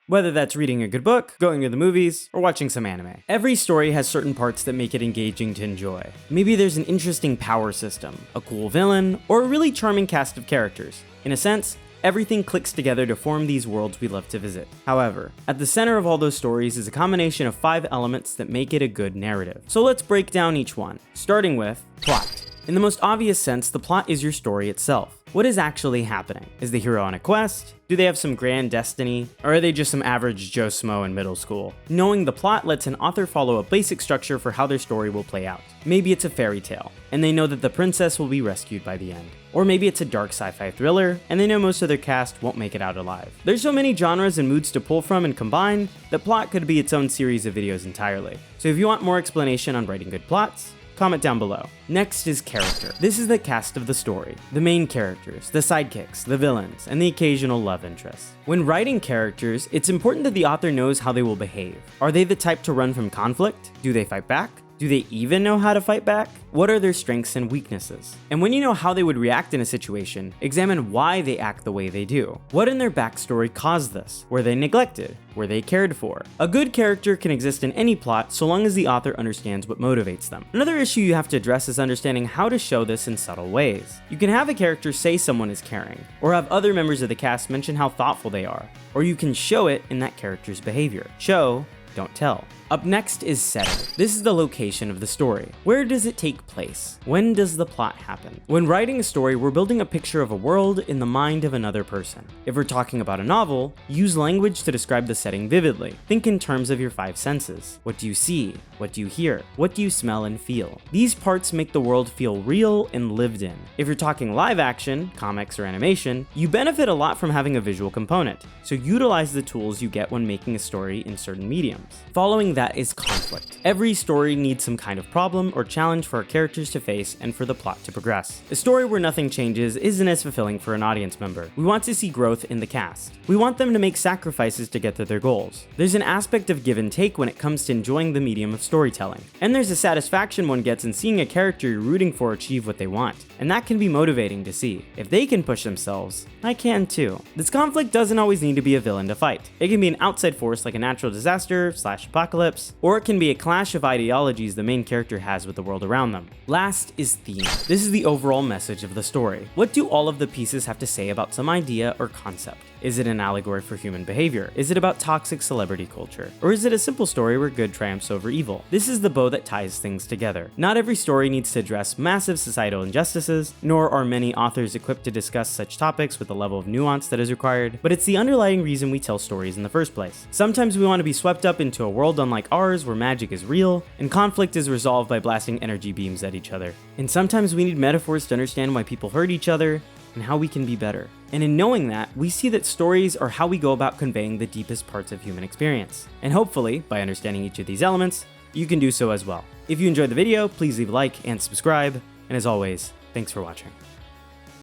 whether that's reading a good book, going to the movies, or watching some anime. Every story has certain parts that make it engaging to enjoy. Maybe there's an interesting power system, a cool villain, or a really charming cast of characters. In a sense, everything clicks together to form these worlds we love to visit. However, at the center of all those stories is a combination of 5 elements that make it a good narrative. So let's break down each one, starting with plot. In the most obvious sense, the plot is your story itself. What is actually happening? Is the hero on a quest? Do they have some grand destiny? Or are they just some average Joe Smo in middle school? Knowing the plot lets an author follow a basic structure for how their story will play out. Maybe it's a fairy tale, and they know that the princess will be rescued by the end. Or maybe it's a dark sci-fi thriller, and they know most of their cast won't make it out alive. There's so many genres and moods to pull from and combine, that plot could be its own series of videos entirely. So if you want more explanation on writing good plots, comment down below. Next is character. This is the cast of the story, the main characters, the sidekicks, the villains, and the occasional love interests. When writing characters, it's important that the author knows how they will behave. Are they the type to run from conflict? Do they fight back? Do they even know how to fight back? What are their strengths and weaknesses? And when you know how they would react in a situation, examine why they act the way they do. What in their backstory caused this? Were they neglected? Were they cared for? A good character can exist in any plot so long as the author understands what motivates them. Another issue you have to address is understanding how to show this in subtle ways. You can have a character say someone is caring, or have other members of the cast mention how thoughtful they are, or you can show it in that character's behavior. Show, don't tell. Up next is setting. This is the location of the story. Where does it take place? When does the plot happen? When writing a story, we're building a picture of a world in the mind of another person. If we're talking about a novel, use language to describe the setting vividly. Think in terms of your 5 senses. What do you see? What do you hear? What do you smell and feel? These parts make the world feel real and lived in. If you're talking live action, comics, or animation, you benefit a lot from having a visual component, so utilize the tools you get when making a story in certain mediums. Following that is conflict. Every story needs some kind of problem or challenge for our characters to face and for the plot to progress. A story where nothing changes isn't as fulfilling for an audience member. We want to see growth in the cast. We want them to make sacrifices to get to their goals. There's an aspect of give and take when it comes to enjoying the medium of storytelling. And there's a satisfaction one gets in seeing a character you're rooting for achieve what they want. And that can be motivating to see. If they can push themselves, I can too. This conflict doesn't always need to be a villain to fight. It can be an outside force like a natural disaster / apocalypse, or it can be a clash of ideologies the main character has with the world around them. Last is theme. This is the overall message of the story. What do all of the pieces have to say about some idea or concept? Is it an allegory for human behavior? Is it about toxic celebrity culture? Or is it a simple story where good triumphs over evil? This is the bow that ties things together. Not every story needs to address massive societal injustices, nor are many authors equipped to discuss such topics with the level of nuance that is required, but it's the underlying reason we tell stories in the first place. Sometimes we want to be swept up into a world unlike ours where magic is real, and conflict is resolved by blasting energy beams at each other. And sometimes we need metaphors to understand why people hurt each other, and how we can be better. And in knowing that, we see that stories are how we go about conveying the deepest parts of human experience. And hopefully, by understanding each of these elements, you can do so as well. If you enjoyed the video, please leave a like and subscribe. And as always, thanks for watching.